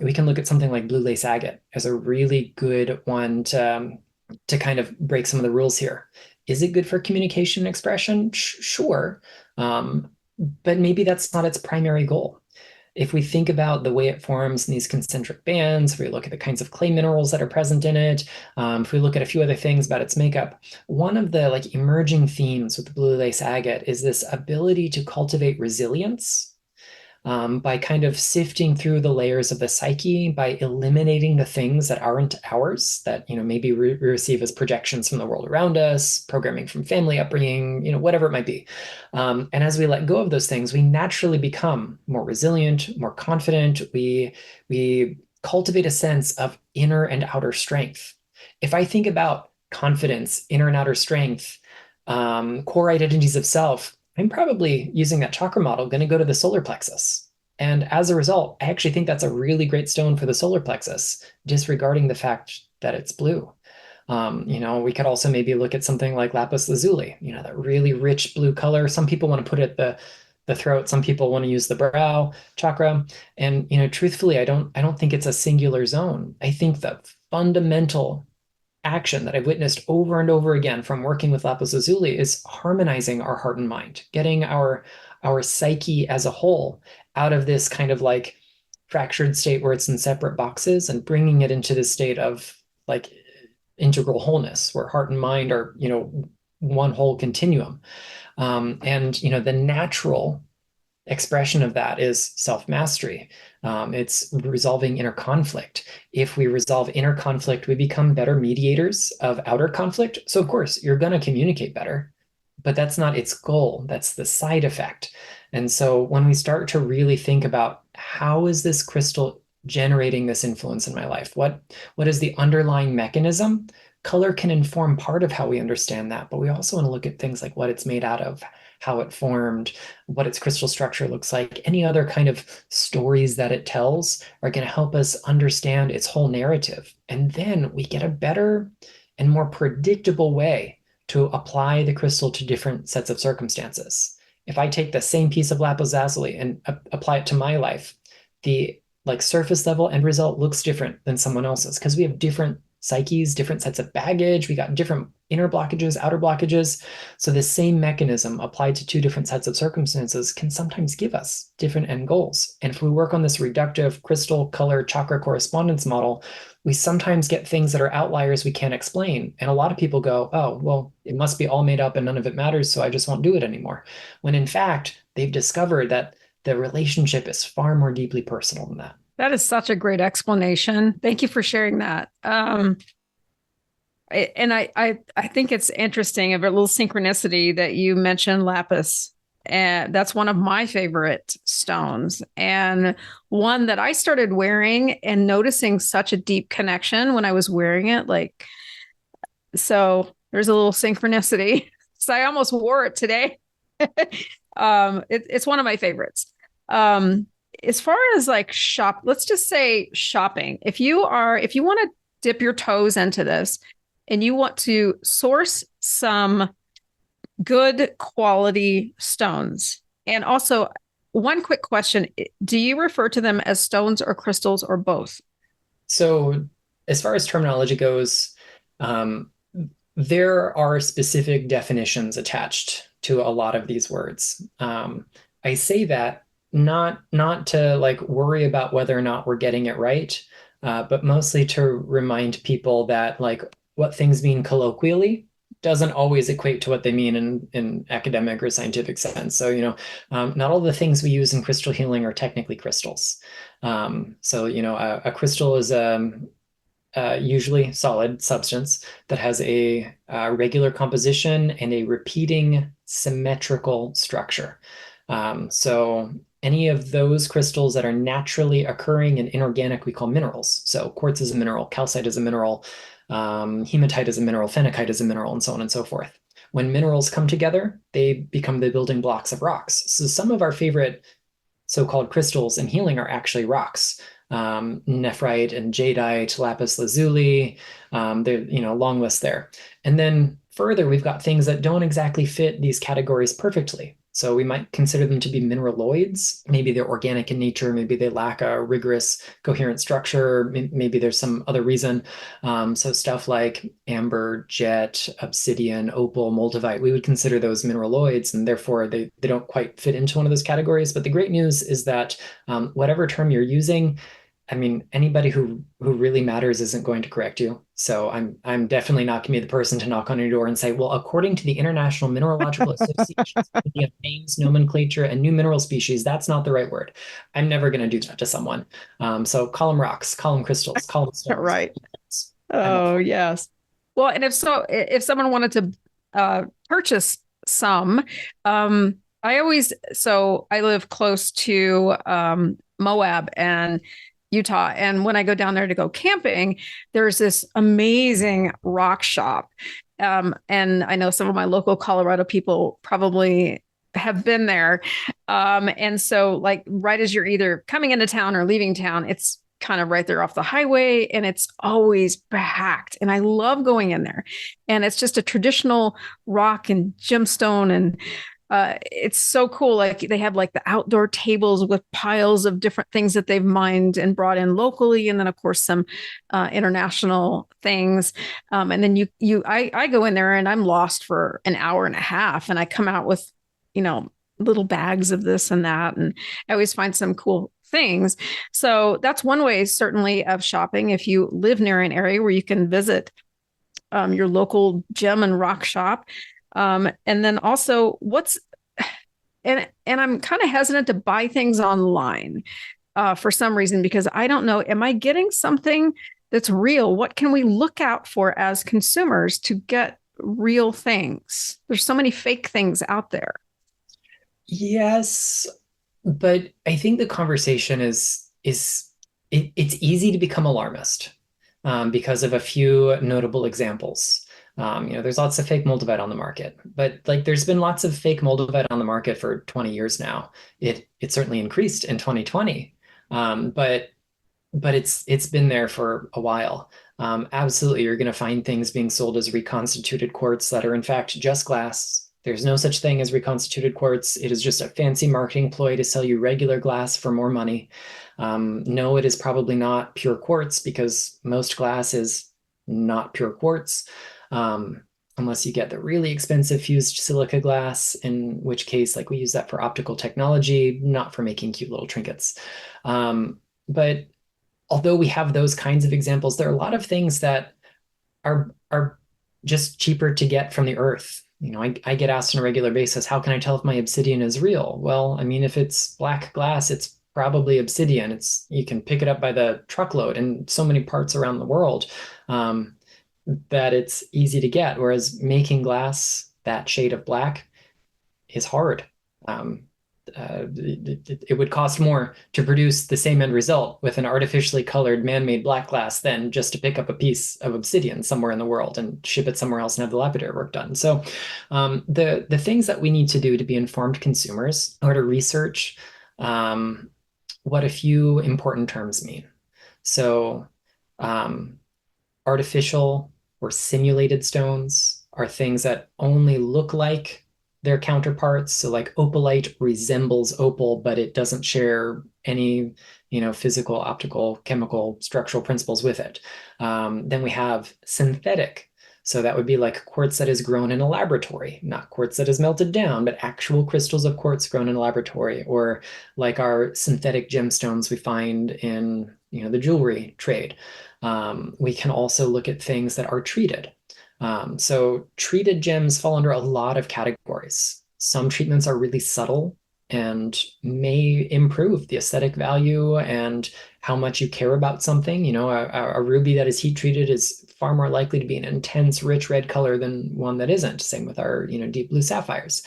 We can look at something like blue lace agate as a really good one to kind of break some of the rules here. Is it good for communication and expression? Sure. But maybe that's not its primary goal. If we think about the way it forms in these concentric bands, if we look at the kinds of clay minerals that are present in it, if we look at a few other things about its makeup, one of the like emerging themes with the blue lace agate is this ability to cultivate resilience by kind of sifting through the layers of the psyche, by eliminating the things that aren't ours, that maybe we receive as projections from the world around us, programming from family upbringing, whatever it might be. And as we let go of those things, we naturally become more resilient, more confident. We cultivate a sense of inner and outer strength. If I think about confidence, inner and outer strength, core identities of self, I'm probably, using that chakra model, going to go to the solar plexus. And as a result, I actually think that's a really great stone for the solar plexus, disregarding the fact that it's blue. We could also maybe look at something like lapis lazuli, that really rich blue color. Some people want to put it the throat. Some people want to use the brow chakra. And, truthfully, I don't think it's a singular zone. I think the fundamental action that I've witnessed over and over again from working with lapis lazuli is harmonizing our heart and mind, getting our psyche as a whole out of this kind of like fractured state where it's in separate boxes, and bringing it into this state of like integral wholeness, where heart and mind are, one whole continuum. And the natural expression of that is self-mastery. It's resolving inner conflict. If we resolve inner conflict, we become better mediators of outer conflict. So of course, you're going to communicate better, but that's not its goal. That's the side effect. And so when we start to really think about, how is this crystal generating this influence in my life? What is the underlying mechanism? Color can inform part of how we understand that, but we also want to look at things like what it's made out of, how it formed, what its crystal structure looks like. Any other kind of stories that it tells are going to help us understand its whole narrative. And then we get a better and more predictable way to apply the crystal to different sets of circumstances. If I take the same piece of lapis lazuli and apply it to my life, the surface level end result looks different than someone else's, because we have different psyches, different sets of baggage. We got different inner blockages, outer blockages. So the same mechanism applied to two different sets of circumstances can sometimes give us different end goals. And if we work on this reductive crystal color chakra correspondence model, we sometimes get things that are outliers we can't explain. And a lot of people go, oh, well, it must be all made up and none of it matters, so I just won't do it anymore. When in fact, they've discovered that the relationship is far more deeply personal than that. That is such a great explanation. Thank you for sharing that. I think it's interesting, of a little synchronicity that you mentioned lapis. And that's one of my favorite stones, and one that I started wearing and noticing such a deep connection when I was wearing it. So there's a little synchronicity. So I almost wore it today. It's one of my favorites. As far as let's just say shopping, if you want to dip your toes into this and you want to source some good quality stones, and also one quick question, do you refer to them as stones or crystals or both? So as far as terminology goes, there are specific definitions attached to a lot of these words. I say that not to worry about whether or not we're getting it right, but mostly to remind people that what things mean colloquially doesn't always equate to what they mean in academic or scientific sense. So, not all the things we use in crystal healing are technically crystals. A crystal is usually solid substance that has a regular composition and a repeating symmetrical structure. So any of those crystals that are naturally occurring and inorganic, we call minerals. So quartz is a mineral, calcite is a mineral, hematite is a mineral, phenakite is a mineral, and so on and so forth. When minerals come together, they become the building blocks of rocks. So some of our favorite so-called crystals in healing are actually rocks. Nephrite and jadeite, lapis lazuli, there, long list there. And then further, we've got things that don't exactly fit these categories perfectly. So we might consider them to be mineraloids. Maybe they're organic in nature. Maybe they lack a rigorous, coherent structure. Maybe there's some other reason. So stuff like amber, jet, obsidian, opal, moldavite, we would consider those mineraloids, and therefore they don't quite fit into one of those categories. But the great news is that whatever term you're using, I mean, anybody who really matters isn't going to correct you. So I'm definitely not going to be the person to knock on your door and say, well, according to the International Mineralogical Association, the names, nomenclature, and new mineral species, that's not the right word. I'm never going to do that to someone. So call them rocks, call them crystals, call them stones. Right. Oh, yes. Well, and if someone wanted to purchase some, I live close to Moab and Utah. And when I go down there to go camping, there's this amazing rock shop. And I know some of my local Colorado people probably have been there. And so like right as you're either coming into town or leaving town, it's kind of right there off the highway and it's always packed. And I love going in there. And it's just a traditional rock and gemstone and it's so cool. Like they have like the outdoor tables with piles of different things that they've mined and brought in locally. And then of course some international things. And then I go in there and I'm lost for an hour and a half and I come out with, little bags of this and that. And I always find some cool things. So that's one way certainly of shopping. If you live near an area where you can visit your local gem and rock shop. And then also and I'm kind of hesitant to buy things online for some reason, because I don't know, am I getting something that's real? What can we look out for as consumers to get real things? There's so many fake things out there. Yes, but I think the conversation it's easy to become alarmist because of a few notable examples. There's lots of fake moldavite on the market, but like there's been lots of fake moldavite on the market for 20 years now. It certainly increased in 2020, but it's been there for a while. Absolutely, you're going to find things being sold as reconstituted quartz that are in fact just glass. There's no such thing as reconstituted quartz. It is just a fancy marketing ploy to sell you regular glass for more money. No, it is probably not pure quartz because most glass is not pure quartz. Unless you get the really expensive fused silica glass, in which case, like we use that for optical technology, not for making cute little trinkets. But although we have those kinds of examples, there are a lot of things that are just cheaper to get from the earth. I get asked on a regular basis, how can I tell if my obsidian is real? Well, I mean, if it's black glass, it's probably obsidian. You can pick it up by the truckload in so many parts around the world. That it's easy to get, whereas making glass that shade of black is hard. It would cost more to produce the same end result with an artificially colored man-made black glass than just to pick up a piece of obsidian somewhere in the world and ship it somewhere else and have the lapidary work done. So the things that we need to do to be informed consumers are to research what a few important terms mean. So artificial or simulated stones are things that only look like their counterparts. So like opalite resembles opal, but it doesn't share any, physical, optical, chemical, structural principles with it. Then we have synthetic. So that would be like quartz that is grown in a laboratory, not quartz that is melted down, but actual crystals of quartz grown in a laboratory, or like our synthetic gemstones we find in, the jewelry trade. We can also look at things that are treated. So treated gems fall under a lot of categories. Some treatments are really subtle and may improve the aesthetic value and how much you care about something. A ruby that is heat treated is far more likely to be an intense, rich red color than one that isn't. Same with our, deep blue sapphires.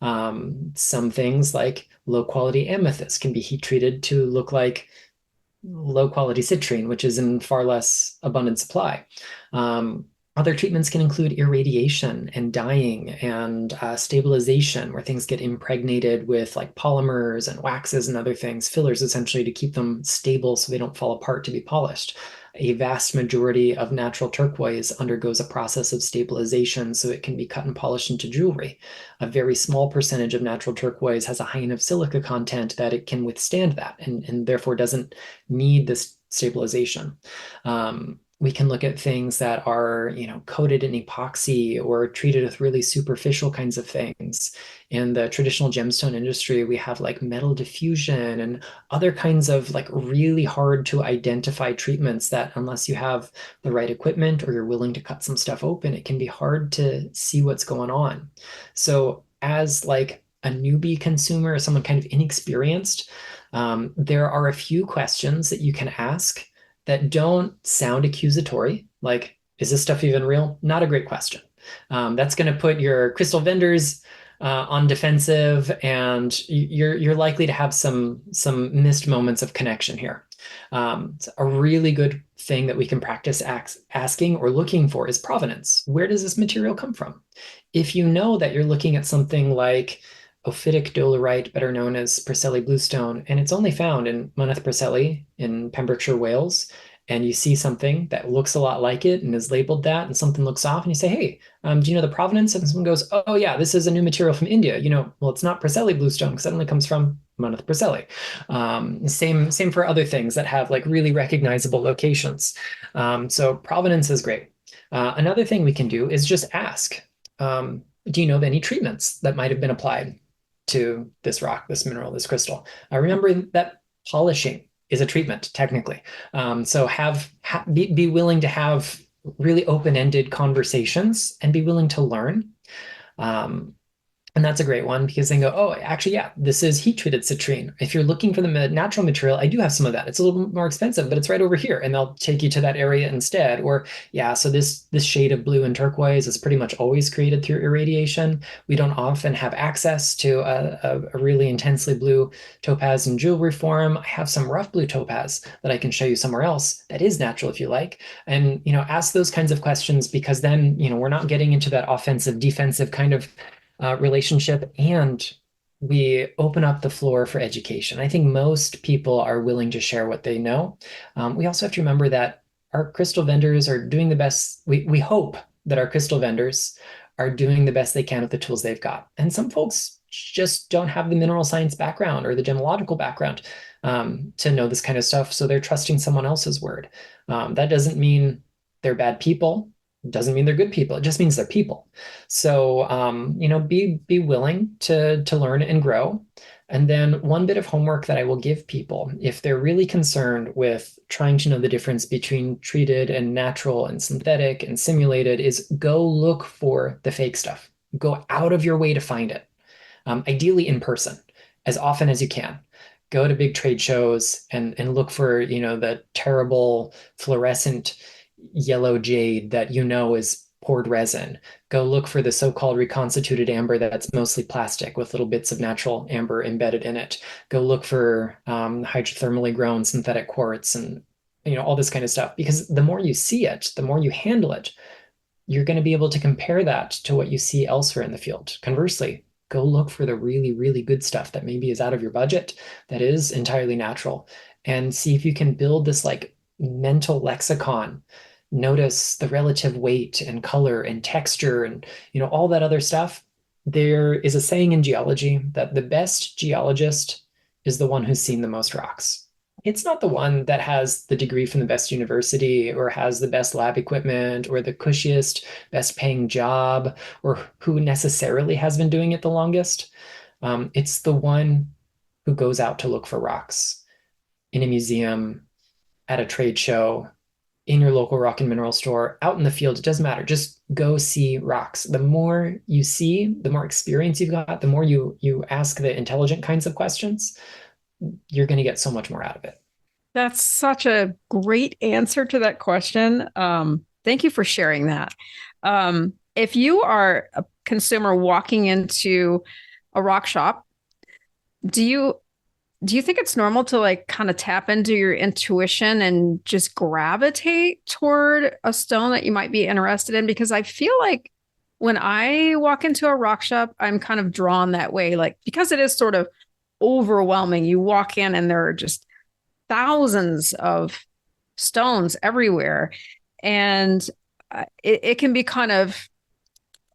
Some things like low quality amethyst can be heat treated to look like low quality citrine, which is in far less abundant supply. Other treatments can include irradiation and dyeing and stabilization, where things get impregnated with like polymers and waxes and other things, fillers essentially, to keep them stable so they don't fall apart to be polished. A vast majority of natural turquoise undergoes a process of stabilization so it can be cut and polished into jewelry. A very small percentage of natural turquoise has a high enough silica content that it can withstand that, and therefore doesn't need this stabilization. We can look at things that are, coated in epoxy or treated with really superficial kinds of things. In the traditional gemstone industry, we have like metal diffusion and other kinds of like really hard to identify treatments that, unless you have the right equipment or you're willing to cut some stuff open, it can be hard to see what's going on. So as like a newbie consumer or someone kind of inexperienced, there are a few questions that you can ask that don't sound accusatory, like, is this stuff even real? Not a great question. That's going to put your crystal vendors on defensive, and you're likely to have some missed moments of connection here. It's a really good thing that we can practice asking or looking for is provenance. Where does this material come from? If you know that you're looking at something like ophidic dolerite, better known as Preseli bluestone, and it's only found in Mynydde Preseli in Pembrokeshire, Wales, and you see something that looks a lot like it and is labeled that, and something looks off, and you say, hey, do you know the provenance? And someone goes, oh yeah, this is a new material from India. Well, it's not Preseli bluestone because that only comes from Mynydde Preseli. Same for other things that have like really recognizable locations. So provenance is great. Another thing we can do is just ask, do you know of any treatments that might have been applied to this rock, this mineral, this crystal? Remember that polishing is a treatment, technically. So be willing to have really open-ended conversations and be willing to learn. And that's a great one, because they go, oh, actually, yeah, this is heat-treated citrine. If you're looking for the natural material, I do have some of that. It's a little more expensive, but it's right over here. And they'll take you to that area instead. Or, yeah, so this shade of blue and turquoise is pretty much always created through irradiation. We don't often have access to a really intensely blue topaz in jewelry form. I have some rough blue topaz that I can show you somewhere else that is natural if you like. And, ask those kinds of questions, because then, we're not getting into that offensive, defensive kind of relationship, and we open up the floor for education. I think most people are willing to share what they know. We also have to remember that our crystal vendors are doing the best. We hope that our crystal vendors are doing the best they can with the tools they've got. And some folks just don't have the mineral science background or the gemological background to know this kind of stuff. So they're trusting someone else's word. That doesn't mean they're bad people. Doesn't mean they're good people. It just means they're people. So, be willing to learn and grow. And then one bit of homework that I will give people, if they're really concerned with trying to know the difference between treated and natural and synthetic and simulated, is go look for the fake stuff. Go out of your way to find it. Ideally in person, as often as you can. Go to big trade shows and look for, the terrible fluorescent yellow jade that is poured resin. Go look for the so-called reconstituted amber that's mostly plastic with little bits of natural amber embedded in it. Go look for hydrothermally grown synthetic quartz and all this kind of stuff, because the more you see it, the more you handle it, you're going to be able to compare that to what you see elsewhere in the field. Conversely, go look for the really, really good stuff that maybe is out of your budget, that is entirely natural, and see if you can build this like mental lexicon. Notice the relative weight and color and texture and all that other stuff. There is a saying in geology that the best geologist is the one who's seen the most rocks. It's not the one that has the degree from the best university or has the best lab equipment or the cushiest, best paying job, or who necessarily has been doing it the longest. It's the one who goes out to look for rocks in a museum, at a trade show, in your local rock and mineral store, out in the field. It doesn't matter. Just go see rocks. The more you see, the more experience you've got, the more you ask the intelligent kinds of questions, you're going to get so much more out of it. That's such a great answer to that question. Thank you for sharing that. If you are a consumer walking into a rock shop, do you do you think it's normal to like kind of tap into your intuition and just gravitate toward a stone that you might be interested in? Because I feel like when I walk into a rock shop, I'm kind of drawn that way, like because it is sort of overwhelming. You walk in and there are just thousands of stones everywhere, and it can be kind of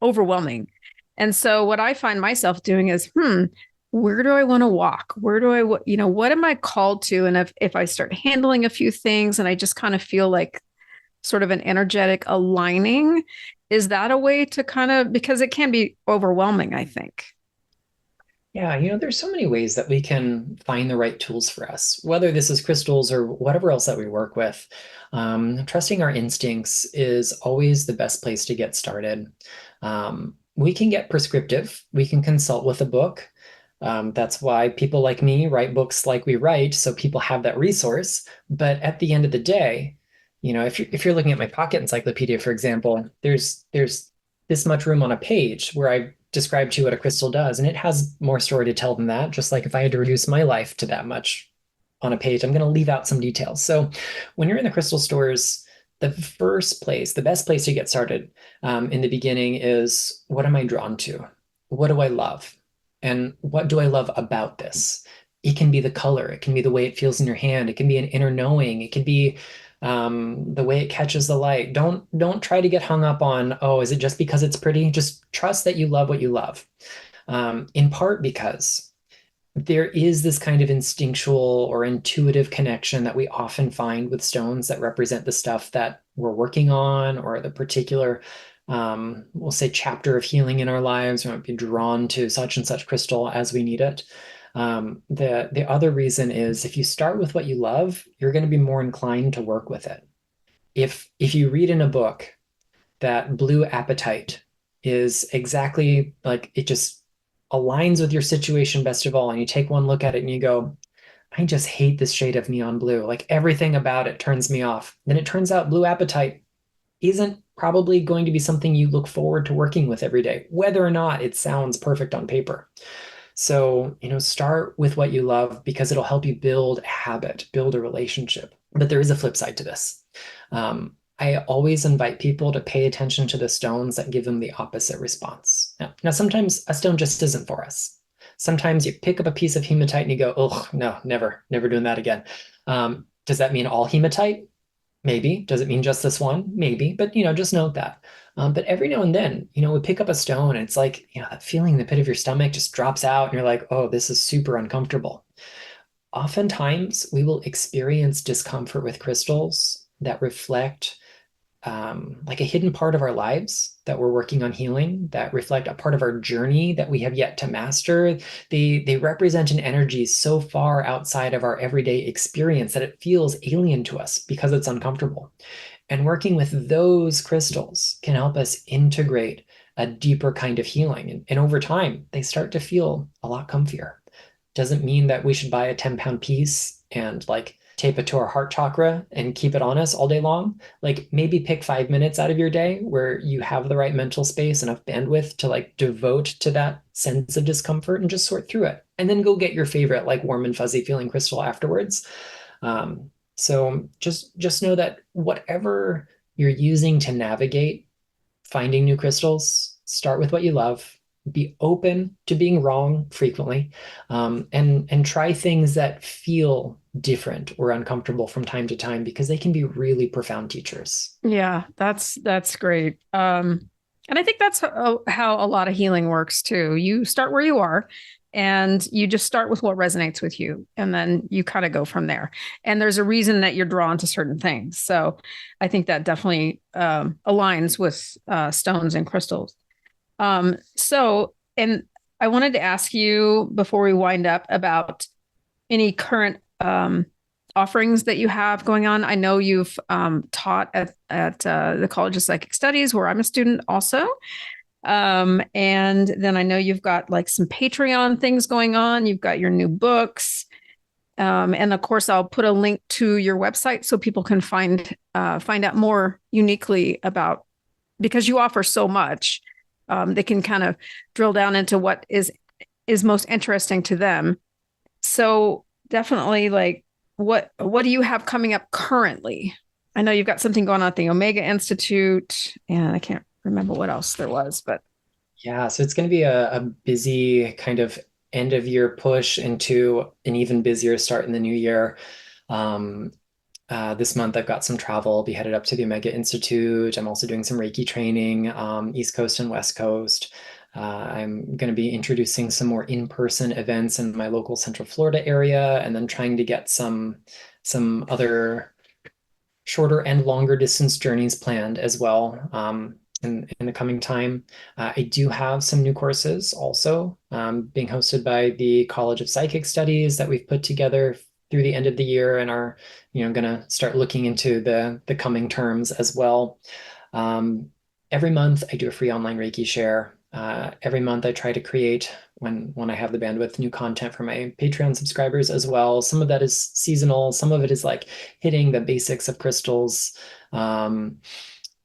overwhelming. And so what I find myself doing is, where do I want to walk? Where do I, what am I called to? And if I start handling a few things and I just kind of feel like sort of an energetic aligning, is that a way to kind of, because it can be overwhelming, I think. Yeah, there's so many ways that we can find the right tools for us, whether this is crystals or whatever else that we work with. Trusting our instincts is always the best place to get started. We can get prescriptive. We can consult with a book. That's why people like me write books like we write, so people have that resource. But at the end of the day, if you're looking at my pocket encyclopedia, for example, there's this much room on a page where I describe to you what a crystal does, and it has more story to tell than that. Just like if I had to reduce my life to that much on a page, I'm going to leave out some details. So when you're in the crystal stores, the best place to get started in the beginning is, what am I drawn to? What do I love? And what do I love about this? It can be the color. It can be the way it feels in your hand. It can be an inner knowing. It can be the way it catches the light. Don't try to get hung up on, oh, is it just because it's pretty? Just trust that you love what you love. In part because there is this kind of instinctual or intuitive connection that we often find with stones that represent the stuff that we're working on, or the particular we'll say chapter of healing in our lives. We might be drawn to such and such crystal as we need it. The other reason is, if you start with what you love, you're going to be more inclined to work with it. If you read in a book that blue apatite is exactly like, it just aligns with your situation best of all, and you take one look at it and you go, I just hate this shade of neon blue, like everything about it turns me off, then it turns out blue apatite isn't probably going to be something you look forward to working with every day, whether or not it sounds perfect on paper. So, start with what you love, because it'll help you build a habit, build a relationship. But there is a flip side to this. I always invite people to pay attention to the stones that give them the opposite response. Now, sometimes a stone just isn't for us. Sometimes you pick up a piece of hematite and you go, oh, no, never doing that again. Does that mean all hematite? Maybe. Does it mean just this one? Maybe. But, just note that. But every now and then, we pick up a stone and it's like, that feeling in the pit of your stomach just drops out and you're like, oh, this is super uncomfortable. Oftentimes, we will experience discomfort with crystals that reflect like a hidden part of our lives that we're working on healing, that reflect a part of our journey that we have yet to master. They represent an energy so far outside of our everyday experience that it feels alien to us because it's uncomfortable. And working with those crystals can help us integrate a deeper kind of healing. And over time, they start to feel a lot comfier. Doesn't mean that we should buy a 10-pound piece and tape it to our heart chakra and keep it on us all day long. Maybe pick 5 minutes out of your day where you have the right mental space, enough bandwidth to devote to that sense of discomfort, and just sort through it. And then go get your favorite warm and fuzzy feeling crystal afterwards. So just know that whatever you're using to navigate finding new crystals, start with what you love. Be open to being wrong frequently, and try things that feel different or uncomfortable from time to time, because they can be really profound teachers. Yeah, that's great. And I think that's how a lot of healing works too. You start where you are, and you just start with what resonates with you, and then you kind of go from there. And there's a reason that you're drawn to certain things. So I think that definitely aligns with stones and crystals. And I wanted to ask you before we wind up about any current offerings that you have going on. I know you've taught at the College of Psychic Studies, where I'm a student also. And then I know you've got some Patreon things going on. You've got your new books. And of course, I'll put a link to your website so people can find out more uniquely about, because you offer so much. They can kind of drill down into what is most interesting to them. So definitely like what do you have coming up currently? I know you've got something going on at the Omega Institute, and I can't remember what else there was, but Yeah, so it's going to be a busy kind of end of year push into an even busier start in the new year. Um, this month, I've got some travel. I'll be headed up to the Omega Institute. I'm also doing some Reiki training, East Coast and West Coast. I'm going to be introducing some more in-person events in my local Central Florida area, and then trying to get some other shorter and longer distance journeys planned as well. In the coming time. I do have some new courses also being hosted by the College of Psychic Studies that we've put together through the end of the year, and are going to start looking into the coming terms as well. Every month I do a free online Reiki share. Every month I try to create, when I have the bandwidth, new content for my Patreon subscribers as well. Some of that is seasonal. Some of it is like hitting the basics of crystals.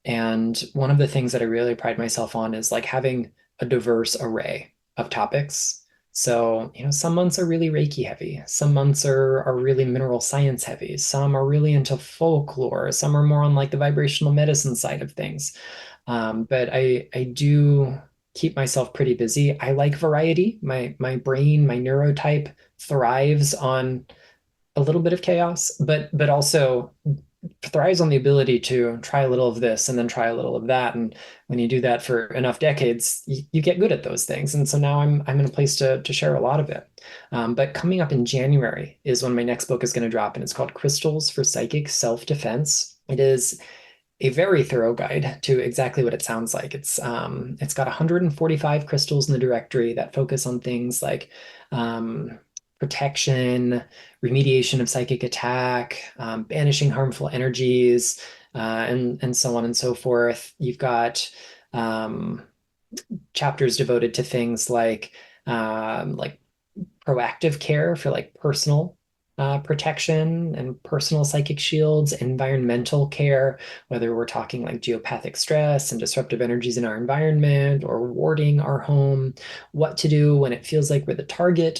And one of the things that I really pride myself on is like having a diverse array of topics. So, some months are really Reiki heavy. Some months are really mineral science heavy. Some are really into folklore. Some are more on like the vibrational medicine side of things. But I do keep myself pretty busy. I like variety. My brain, my neurotype thrives on a little bit of chaos, but also thrives on the ability to try a little of this and then try a little of that. And when you do that for enough decades, you get good at those things. And so now I'm in a place to share a lot of it. But coming up in January is when my next book is going to drop, and it's called Crystals for Psychic Self-Defense. It is a very thorough guide to exactly what it sounds like. It's got 145 crystals in the directory that focus on things like protection, remediation of psychic attack, banishing harmful energies, and so on and so forth. You've got chapters devoted to things like proactive care for like personal protection and personal psychic shields, environmental care, whether we're talking like geopathic stress and disruptive energies in our environment, or warding our home, what to do when it feels like we're the target,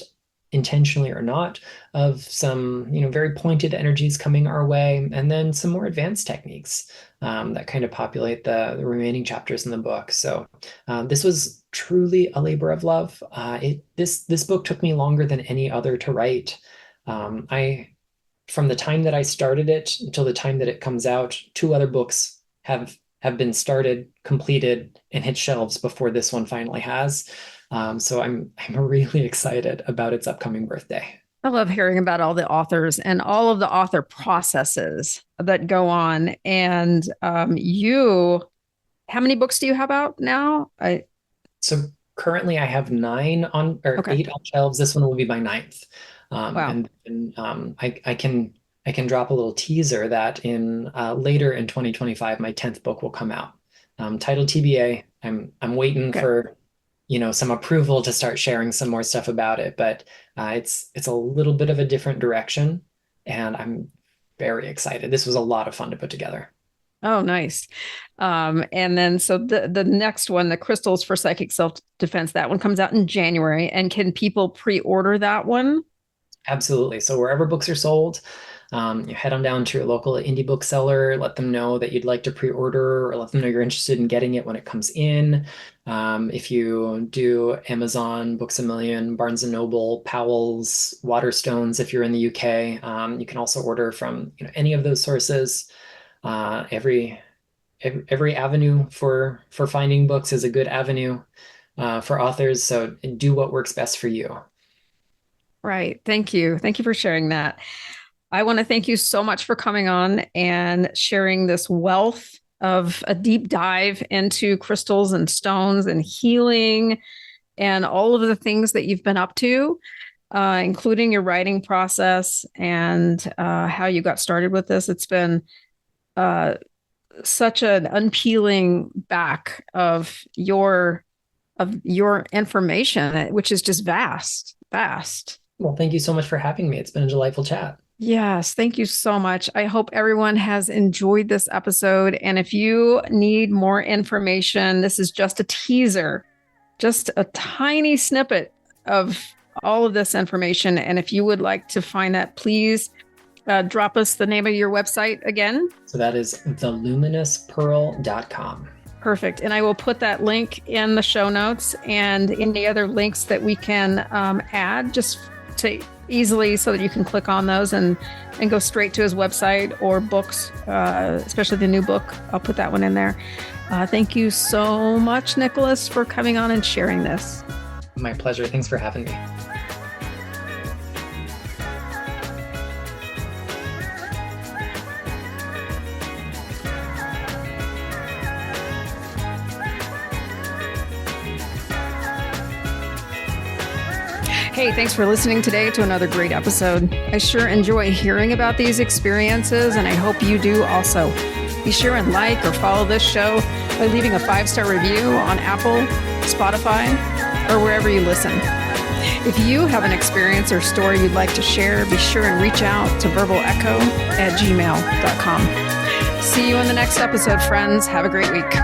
intentionally or not, of some very pointed energies coming our way, and then some more advanced techniques that kind of populate the remaining chapters in the book. So this was truly a labor of love. This book took me longer than any other to write. From the time that I started it until the time that it comes out, 2 other books have been started, completed, and hit shelves before this one finally has. So I'm really excited about its upcoming birthday. I love hearing about all the authors and all of the author processes that go on. And how many books do you have out now? So currently I have 8 on shelves. This one will be my 9th. Wow. And I can drop a little teaser that in later in 2025, my 10th book will come out. Titled TBA. I'm waiting for some approval to start sharing some more stuff about it, but it's a little bit of a different direction, and I'm very excited. This was a lot of fun to put together. Oh, nice. And then so the next one, the Crystals for Psychic Self-Defense, that one comes out in January. And can people pre-order that one? Absolutely. So wherever books are sold, you head on down to your local indie bookseller, let them know that you'd like to pre-order, or let them know you're interested in getting it when it comes in. If you do Amazon, Books A Million, Barnes & Noble, Powell's, Waterstones, if you're in the UK, you can also order from any of those sources. Every avenue for finding books is a good avenue for authors. So do what works best for you. Right. Thank you. Thank you for sharing that. I want to thank you so much for coming on and sharing this wealth of a deep dive into crystals and stones and healing and all of the things that you've been up to, including your writing process and how you got started with this. It's been such an unpeeling back of your information, which is just vast. Well, thank you so much for having me. It's been a delightful chat. Yes, thank you so much. I hope everyone has enjoyed this episode. And if you need more information, this is just a teaser, just a tiny snippet of all of this information. And if you would like to find that, please drop us the name of your website again. So that is theluminouspearl.com. Perfect. And I will put that link in the show notes and any other links that we can add just to easily so that you can click on those and go straight to his website or books, especially the new book. I'll put that one in there. Thank you so much, Nicholas, for coming on and sharing this. My pleasure. Thanks for having me. Hey, thanks for listening today to another great episode. I sure enjoy hearing about these experiences, and I hope you do also. Be sure and like or follow this show by leaving a 5-star review on Apple, Spotify, or wherever you listen. If you have an experience or story you'd like to share, be sure and reach out to verbalecho@gmail.com. See you in the next episode, friends. Have a great week.